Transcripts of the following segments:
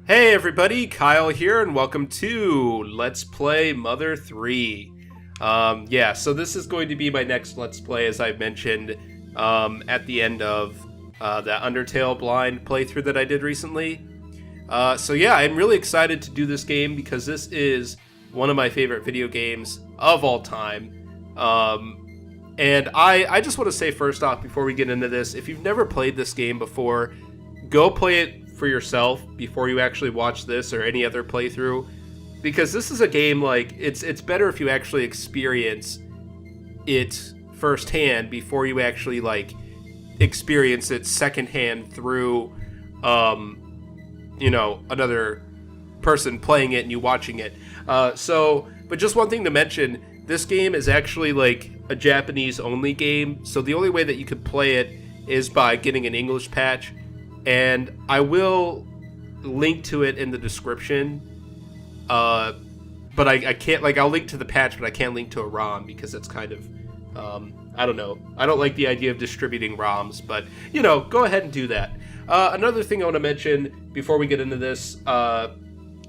Hey everybody, Kyle here, and welcome to Let's Play Mother 3. So this is going to be my next Let's Play, as I mentioned at the end of that Undertale blind playthrough that I did recently. I'm really excited to do this game because this is one of my favorite video games of all time. And I just want to say first off, before we get into this, if you've never played this game before, go play it for yourself before you actually watch this or any other playthrough, because this is a game like it's better if you actually experience it firsthand before you actually like experience it secondhand through another person playing it and you watching it. But just one thing to mention, this game is actually like a Japanese only game, so the only way that you could play it is by getting an English patch. And I will link to it in the description, but I can't, like, I'll link to the patch, but I can't link to a ROM because it's kind of, I don't know. I don't like the idea of distributing ROMs, but, go ahead and do that. Another thing I want to mention before we get into this, I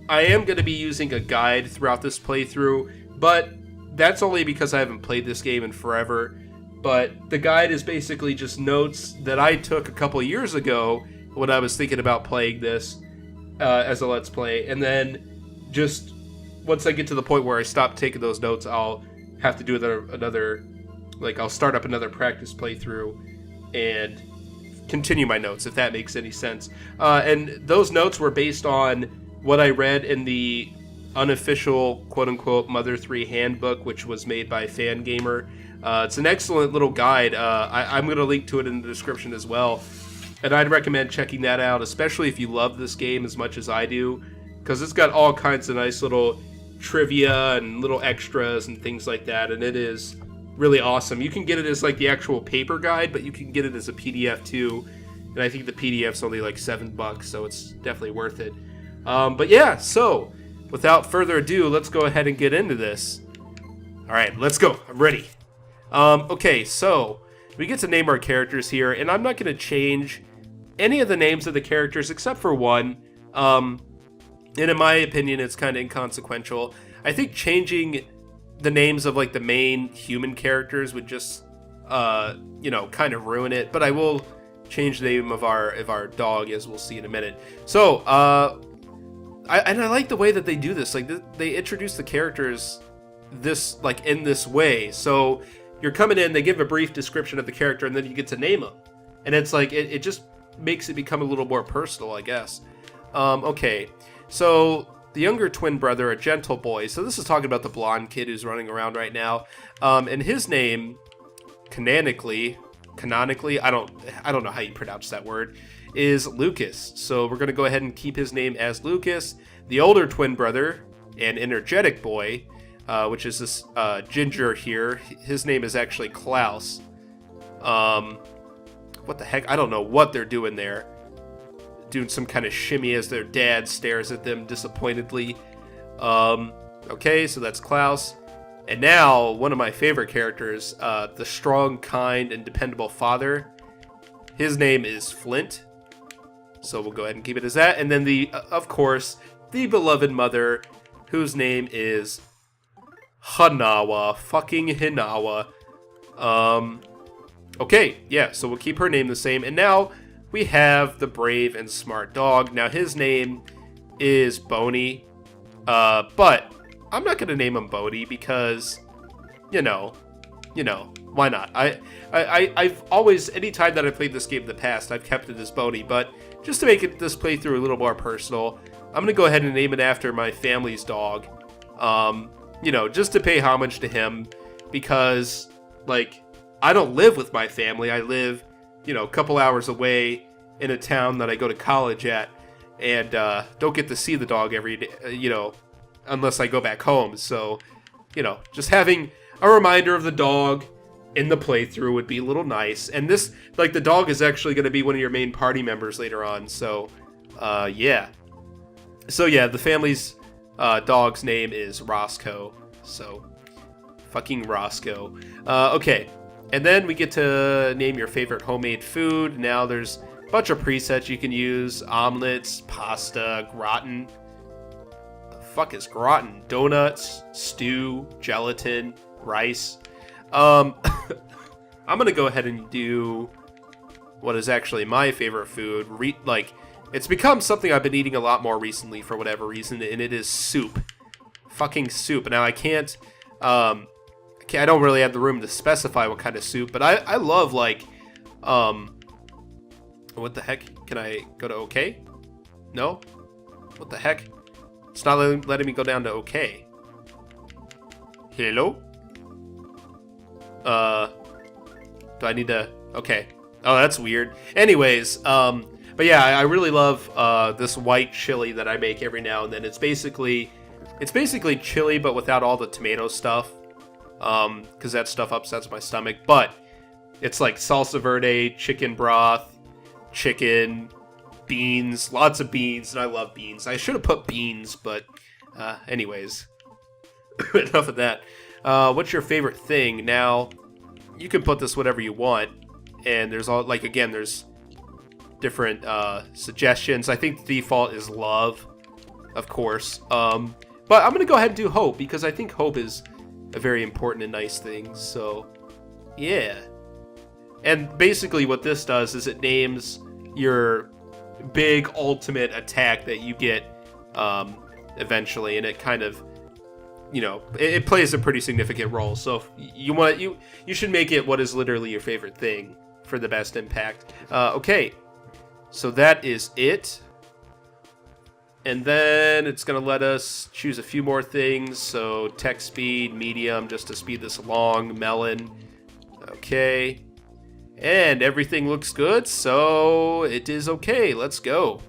am going to be using a guide throughout this playthrough, but that's only because I haven't played this game in forever. But the guide is basically just notes that I took a couple years ago when I was thinking about playing this as a Let's Play, and then just once I get to the point where I stop taking those notes, I'll have to do another I'll start up another practice playthrough and continue my notes, if that makes any sense. And those notes were based on what I read in the unofficial quote-unquote Mother 3 handbook, which was made by Fangamer. It's an excellent little guide. I'm going to link to it in the description as well. And I'd recommend checking that out, especially if you love this game as much as I do, because it's got all kinds of nice little trivia and little extras and things like that, and it is really awesome. You can get it as like the actual paper guide, but you can get it as a PDF too, and I think the PDF's only like $7, so it's definitely worth it. So without further ado, let's go ahead and get into this. All right, let's go. I'm ready. So we get to name our characters here, and I'm not going to change any of the names of the characters except for one. And in my opinion, it's kind of inconsequential. I think changing the names of like the main human characters would just, kind of ruin it. But I will change the name of our dog, as we'll see in a minute. So, I like the way that they do this. Like they introduce the characters in this way. So you're coming in, they give a brief description of the character, and then you get to name them. And it's like, it just makes it become a little more personal, I guess. So the younger twin brother, a gentle boy. So this is talking about the blonde kid who's running around right now. And his name, canonically, I don't know how you pronounce that word, is Lucas. So we're going to go ahead and keep his name as Lucas. The older twin brother, an energetic boy, which is this ginger here. His name is actually Klaus. What the heck? I don't know what they're doing there. Doing some kind of shimmy as their dad stares at them disappointedly. So that's Klaus. And now, one of my favorite characters, the strong, kind, and dependable father. His name is Flint. So we'll go ahead and keep it as that. And then of course, the beloved mother, whose name is Hanawa, fucking Hinawa. So we'll keep her name the same. And now we have the brave and smart dog. Now his name is Boney, but I'm not going to name him Boney because, why not? I've always, anytime that I played this game in the past, I've kept it as Boney, but just to make this playthrough a little more personal, I'm going to go ahead and name it after my family's dog. Just to pay homage to him, because, I don't live with my family. I live, a couple hours away in a town that I go to college at, and don't get to see the dog every day, unless I go back home. So, just having a reminder of the dog in the playthrough would be a little nice. And this, the dog is actually going to be one of your main party members later on. So, yeah. So, yeah, the family's dog's name is Roscoe. So, fucking Roscoe. And then we get to name your favorite homemade food. Now there's bunch of presets you can use. Omelets, pasta, gratin. The fuck is gratin? Donuts, stew, gelatin, rice. I'm gonna go ahead and do what is actually my favorite food. It's become something I've been eating a lot more recently for whatever reason, and it is soup. Fucking soup. Now I can't, I don't really have the room to specify what kind of soup, but I love what the heck? Can I go to OK? No? What the heck? It's not letting me go down to OK. Hello? Do I need to? Okay. Oh, that's weird. Anyways, but yeah, I really love this white chili that I make every now and then. It's basically chili, but without all the tomato stuff, because that stuff upsets my stomach. But it's like salsa verde, chicken broth, chicken, beans, lots of beans, and I love beans. I should have put beans, but anyways, enough of that. What's your favorite thing? Now, you can put this whatever you want, and there's all, like, again, there's different suggestions. I think the default is love, of course. But I'm going to go ahead and do hope, because I think hope is a very important and nice thing. So, yeah. And basically what this does is it names your big ultimate attack that you get eventually, and it kind of, you know, it plays a pretty significant role. So you should make it what is literally your favorite thing for the best impact. Okay, so that is it. And then it's going to let us choose a few more things. So text speed, medium, just to speed this along, melon. Okay. And everything looks good, so it is okay. Let's go.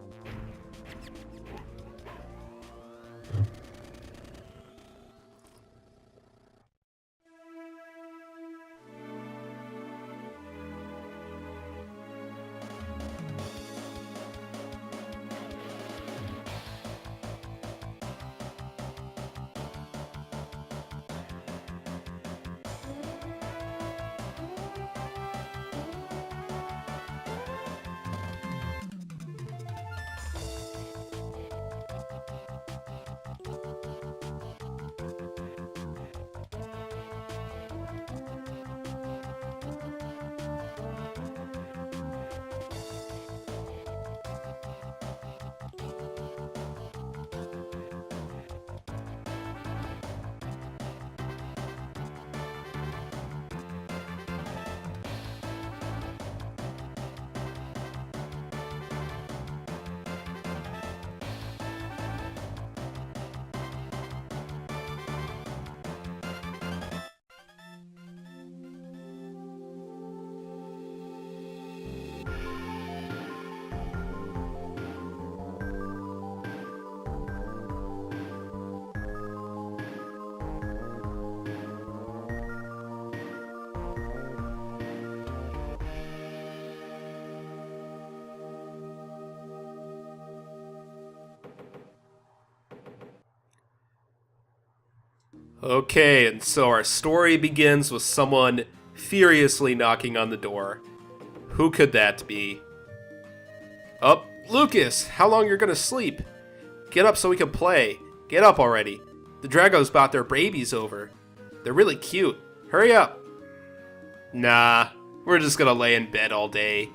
Okay, and so our story begins with someone furiously knocking on the door. Who could that be? Oh, Lucas, how long you're gonna sleep? Get up so we can play. Get up already. The Dragos brought their babies over. They're really cute. Hurry up. Nah, we're just gonna lay in bed all day.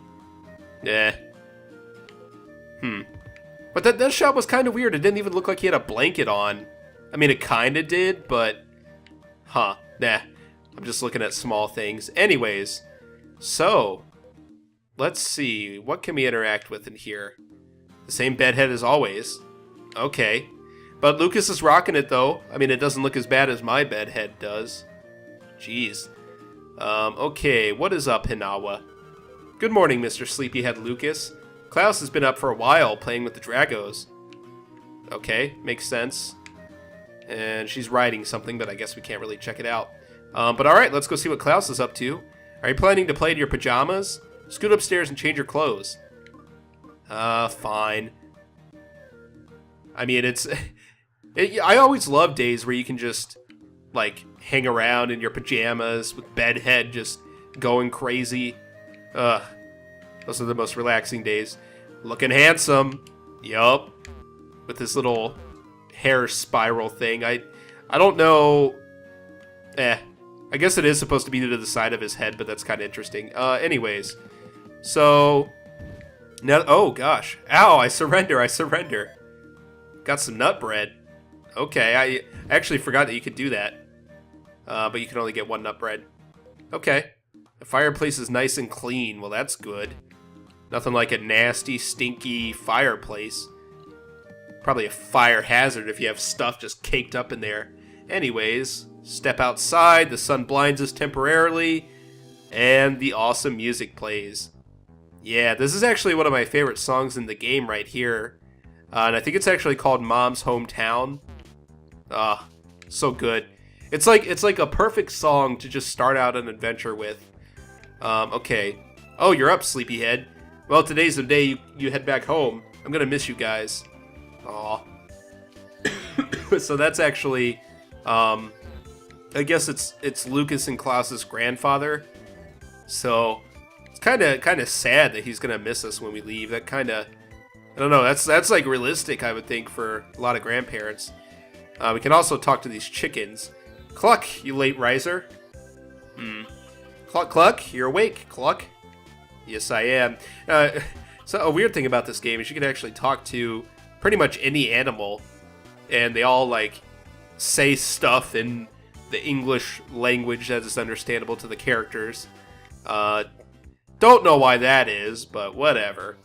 But that shot was kind of weird. It didn't even look like he had a blanket on. I mean, it kind of did, but... Nah. I'm just looking at small things. Anyways, so... Let's see. What can we interact with in here? The same bedhead as always. Okay. But Lucas is rocking it, though. I mean, it doesn't look as bad as my bedhead does. Jeez. Okay. What is up, Hinawa? Good morning, Mr. Sleepyhead Lucas. Klaus has been up for a while, playing with the Dragos. Okay. Makes sense. And she's writing something, but I guess we can't really check it out. But alright, let's go see what Klaus is up to. Are you planning to play in your pajamas? Scoot upstairs and change your clothes. Fine. I mean, I always love days where you can just, like, hang around in your pajamas with bedhead just going crazy. Those are the most relaxing days. Looking handsome. Yup. With this little hair spiral thing. I don't know. I guess it is supposed to be to the side of his head, but that's kind of interesting. Anyways. So. Now, oh, gosh. Ow, I surrender. Got some nut bread. Okay, I actually forgot that you could do that. But you can only get one nut bread. Okay. The fireplace is nice and clean. Well, that's good. Nothing like a nasty, stinky fireplace. Probably a fire hazard if you have stuff just caked up in there. Anyways, step outside. The sun blinds us temporarily. And the awesome music plays. Yeah, this is actually one of my favorite songs in the game right here. And I think it's actually called Mom's Hometown. So good. It's like a perfect song to just start out an adventure with. Okay. Oh, you're up, sleepyhead. Well, today's the day you head back home. I'm gonna miss you guys. Aw. So that's actually, I guess it's Lucas and Klaus's grandfather. So it's kind of sad that he's gonna miss us when we leave. That kind of, I don't know. That's like realistic, I would think, for a lot of grandparents. We can also talk to these chickens. Cluck, you late riser. Cluck, cluck, you're awake, Cluck. Yes, I am. So a weird thing about this game is you can actually talk to pretty much any animal, and they all like say stuff in the English language that is understandable to the characters. Don't know why that is, but whatever.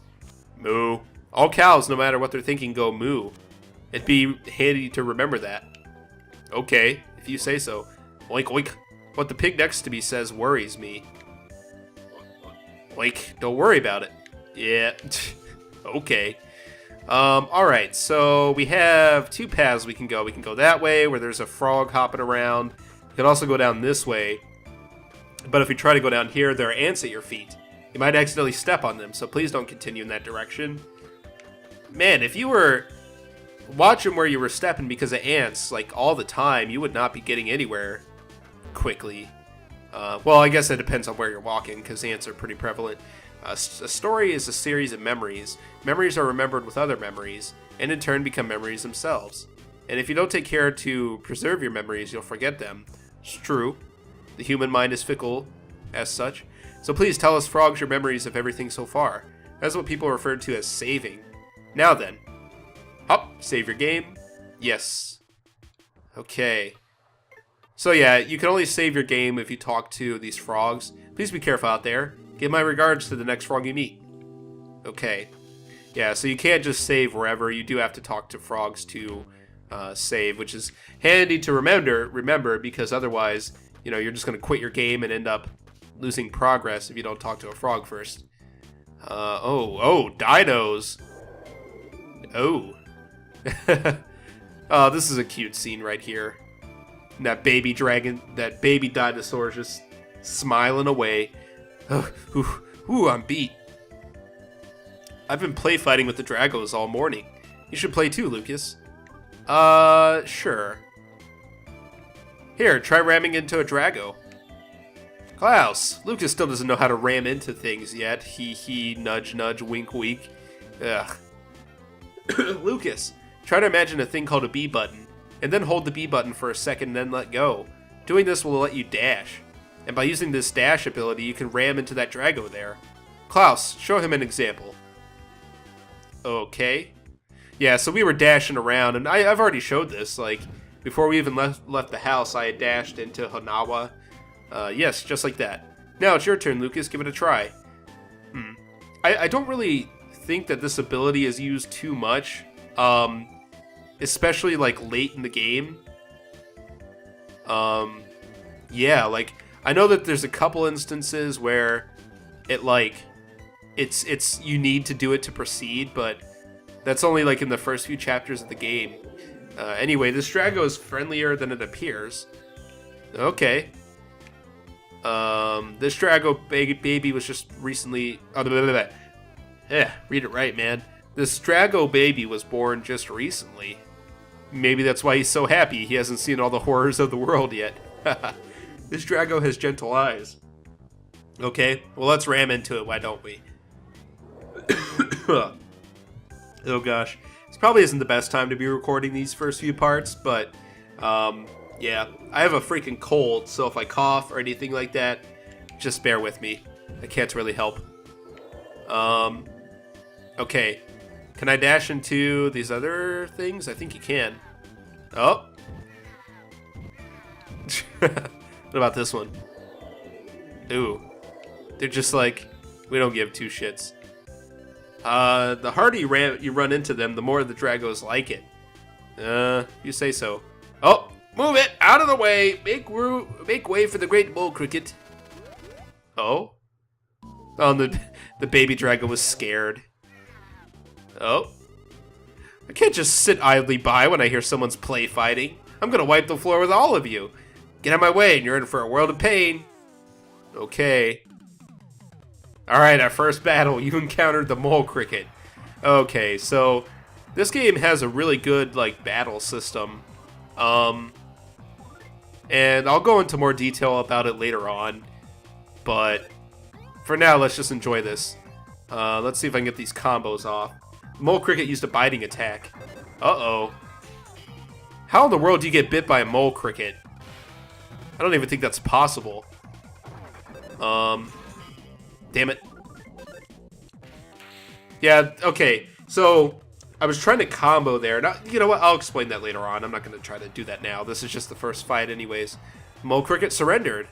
Moo. All cows, no matter what they're thinking, go moo. It'd be handy to remember that. Okay, if you say so. Oink, oink. What the pig next to me says worries me. Oink, don't worry about it. Yeah, okay. Alright, so we have two paths we can go. We can go that way, where there's a frog hopping around. We can also go down this way. But if we try to go down here, there are ants at your feet. You might accidentally step on them, so please don't continue in that direction. Man, if you were watching where you were stepping because of ants, like, all the time, you would not be getting anywhere quickly. Well, I guess it depends on where you're walking, because ants are pretty prevalent. A story is a series of memories. Memories are remembered with other memories, and in turn become memories themselves. And if you don't take care to preserve your memories, you'll forget them. It's true. The human mind is fickle, as such. So please tell us, frogs, your memories of everything so far. That's what people refer to as saving. Now then. Hop, save your game. Yes. Okay. So yeah, you can only save your game if you talk to these frogs. Please be careful out there. Give my regards to the next frog you meet. Okay. Yeah, so you can't just save wherever. You do have to talk to frogs to save, which is handy to remember, because otherwise, you know, you're just going to quit your game and end up losing progress if you don't talk to a frog first. Oh, dinos. Oh. Oh, this is a cute scene right here. And that baby dragon, that baby dinosaur is just smiling away. Ooh, I'm beat. I've been play fighting with the Dragos all morning. You should play too, Lucas. Sure. Here, try ramming into a Drago. Klaus, Lucas still doesn't know how to ram into things yet. He, nudge, nudge, wink, wink. Ugh. Lucas, try to imagine a thing called a B button, and then hold the B button for a second and then let go. Doing this will let you dash. And by using this dash ability, you can ram into that Drago there. Klaus, show him an example. Okay. Yeah, so we were dashing around, and I've already showed this. Like, before we even left the house, I had dashed into Hanawa. Yes, just like that. Now it's your turn, Lucas. Give it a try. I don't really think that this ability is used too much, especially, like, late in the game. Yeah, like, I know that there's a couple instances where it, like, it's you need to do it to proceed, but that's only, like, in the first few chapters of the game. Anyway, this Drago is friendlier than it appears. Okay. This Drago baby was just recently... read it right, man. This Drago baby was born just recently. Maybe that's why he's so happy he hasn't seen all the horrors of the world yet. This Drago has gentle eyes. Okay, well, let's ram into it, why don't we? Oh gosh. This probably isn't the best time to be recording these first few parts, but yeah, I have a freaking cold, so if I cough or anything like that, just bear with me. I can't really help. Okay. Can I dash into these other things? I think you can. Oh. What about this one? Ooh. They're just like, we don't give two shits. The harder you run into them, the more the Dragos like it. You say so. Oh, move it! Out of the way! Make way for the great bull cricket. Oh? Oh, the baby Drago was scared. Oh. I can't just sit idly by when I hear someone's play fighting. I'm gonna wipe the floor with all of you. Get out of my way and you're in for a world of pain. Okay. Alright, our first battle. You encountered the mole cricket. Okay, so this game has a really good, like, battle system. And I'll go into more detail about it later on. But for now, let's just enjoy this. Let's see if I can get these combos off. Mole cricket used a biting attack. Uh-oh. How in the world do you get bit by a mole cricket? I don't even think that's possible. Damn it. Yeah, okay. So, I was trying to combo there. Now, you know what? I'll explain that later on. I'm not going to try to do that now. This is just the first fight anyways. Mole cricket surrendered.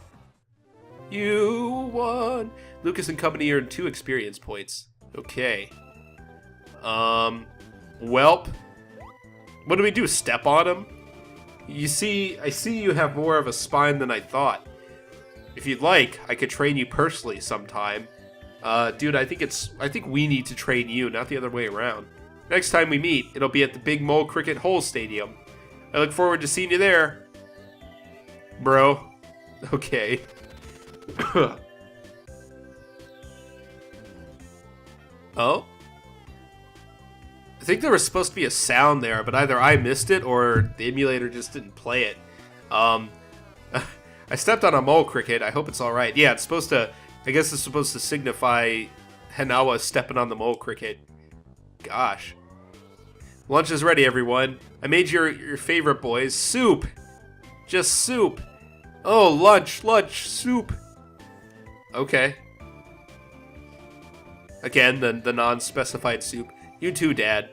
You won. Lucas and company earned 2 experience points. Okay. Welp. What do we do? Step on him? I see you have more of a spine than I thought. If you'd like, I could train you personally sometime. Dude, I think we need to train you, not the other way around. Next time we meet, it'll be at the Big Mole Cricket Hole Stadium. I look forward to seeing you there. Bro. Okay. Oh? I think there was supposed to be a sound there, but either I missed it or the emulator just didn't play it. I stepped on a mole cricket. I hope it's alright. Yeah, it's supposed to... I guess it's supposed to signify Hanawa stepping on the mole cricket. Gosh. Lunch is ready, everyone. I made your favorite, boys. Soup! Just soup. Oh, lunch, soup. Okay. Again, the non-specified soup. You too, Dad.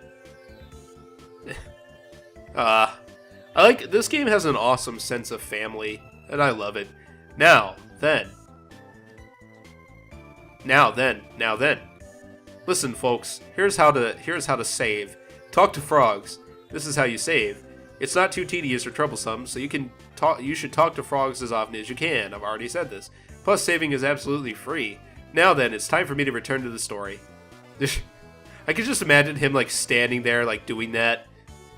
I like... This game has an awesome sense of family, and I love it. Now then. Listen, folks. Here's how to save. Talk to frogs. This is how you save. It's not too tedious or troublesome, so you should talk to frogs as often as you can. I've already said this. Plus, saving is absolutely free. Now then, it's time for me to return to the story. I could just imagine him, like, standing there, like, doing that.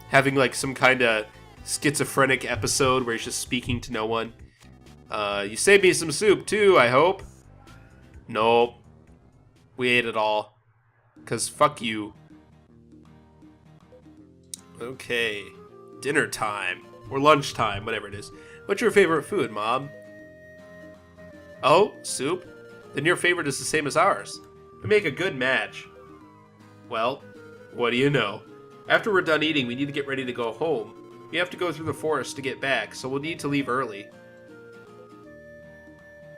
Having, like, some kind of schizophrenic episode where he's just speaking to no one. You saved me some soup, too, I hope. Nope. We ate it all. 'Cause fuck you. Okay. Dinner time. Or lunch time, whatever it is. What's your favorite food, Mom? Oh, soup? Then your favorite is the same as ours. We make a good match. Well, what do you know? After we're done eating, we need to get ready to go home. We have to go through the forest to get back, so we'll need to leave early.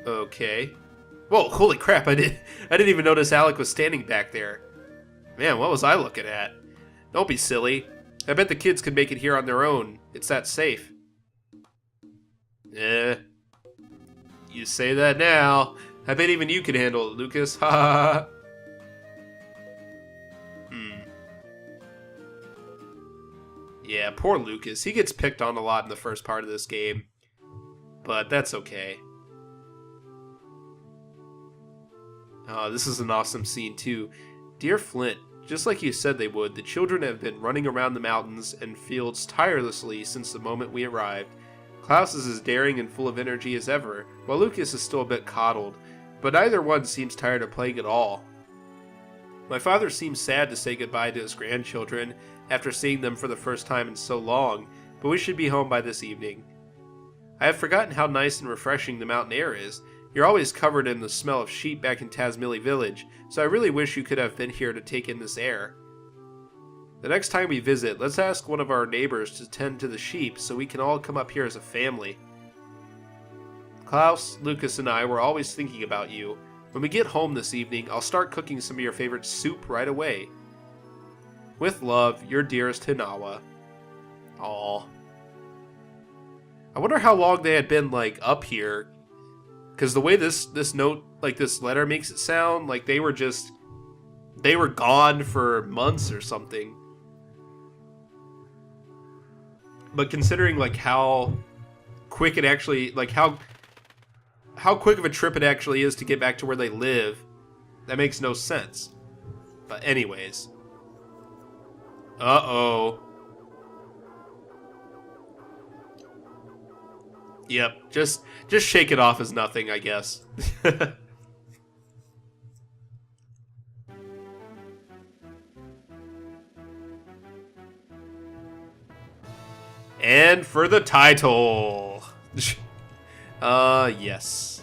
Okay. Whoa, holy crap, I didn't even notice Alec was standing back there. Man, what was I looking at? Don't be silly. I bet the kids could make it here on their own. It's that safe. You say that now. I bet even you can handle it, Lucas. Ha ha ha. Yeah, poor Lucas. He gets picked on a lot in the first part of this game. But that's okay. Oh, this is an awesome scene, too. Dear Flint, just like you said they would, the children have been running around the mountains and fields tirelessly since the moment we arrived. Klaus is as daring and full of energy as ever, while Lucas is still a bit coddled, but neither one seems tired of playing at all. My father seems sad to say goodbye to his grandchildren after seeing them for the first time in so long, but we should be home by this evening. I have forgotten how nice and refreshing the mountain air is. You're always covered in the smell of sheep back in Tazmilly Village, so I really wish you could have been here to take in this air. The next time we visit, let's ask one of our neighbors to tend to the sheep so we can all come up here as a family. Klaus, Lucas, and I were always thinking about you. When we get home this evening, I'll start cooking some of your favorite soup right away. With love, your dearest Hinawa. Aww. I wonder how long they had been, like, up here. Because the way this note, like, this letter makes it sound, like they were gone for months or something. But considering, like, how quick it actually, like, how quick of a trip it actually is to get back to where they live, that makes no sense. But anyways. Uh-oh. Yep, just shake it off as nothing, I guess. And for the title. Yes.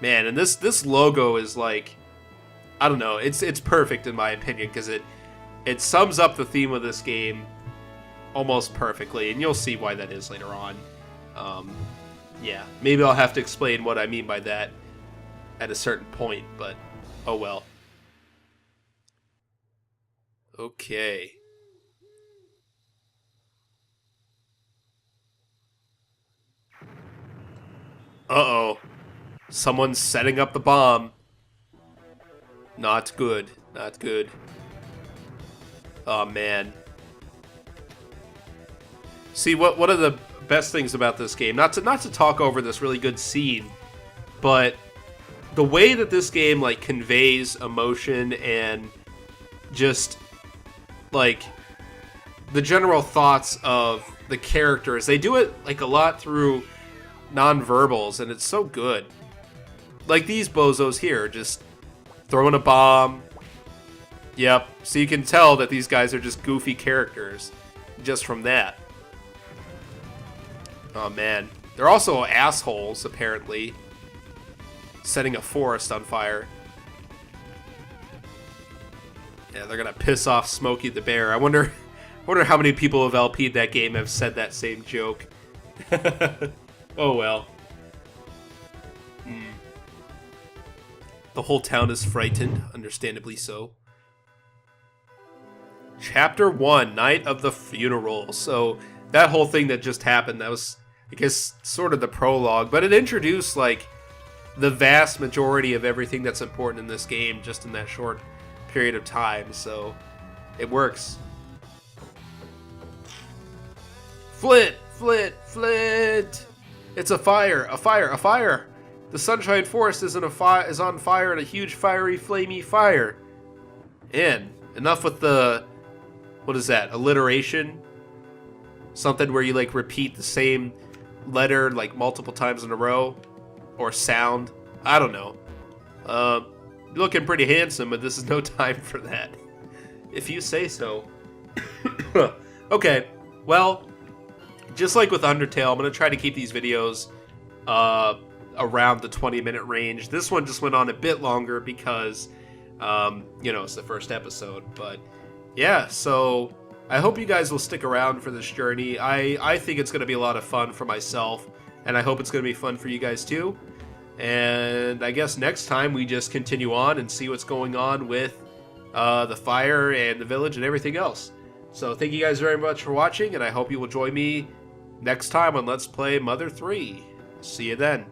Man, and this logo is like, I don't know, it's perfect in my opinion, because it sums up the theme of this game almost perfectly, and you'll see why that is later on. Yeah, maybe I'll have to explain what I mean by that at a certain point, but oh well. Okay. Uh-oh. Someone's setting up the bomb. Not good. Not good. Oh, man. See, what are the best things about this game? Not to talk over this really good scene, but the way that this game, like, conveys emotion and just, like, the general thoughts of the characters. They do it, like, a lot through nonverbals, and it's so good. Like these bozos here, just throwing a bomb. Yep, so you can tell that these guys are just goofy characters just from that. Oh man, they're also assholes apparently, setting a forest on fire. Yeah, they're gonna piss off Smokey the Bear. I wonder how many people of LP'd that game have said that same joke. Oh well. The whole town is frightened, understandably so. Chapter 1, Night of the Funeral. So that whole thing that just happened, that was, I guess, sort of the prologue, but it introduced, like, the vast majority of everything that's important in this game just in that short period of time, so it works. Flit! Flit! Flit! It's a fire! A fire! A fire! The Sunshine Forest is on fire in a huge fiery, flamey fire. And enough with the, what is that, alliteration? Something where you, like, repeat the same letter, like, multiple times in a row. Or sound. I don't know. You're looking pretty handsome, but this is no time for that. If you say so. Okay, well, just like with Undertale, I'm going to try to keep these videos around the 20-minute range. This one just went on a bit longer because, you know, it's the first episode. But, yeah, so I hope you guys will stick around for this journey. I think it's going to be a lot of fun for myself, and I hope it's going to be fun for you guys too. And I guess next time we just continue on and see what's going on with the fire and the village and everything else. So thank you guys very much for watching, and I hope you will join me next time on Let's Play Mother 3. See you then.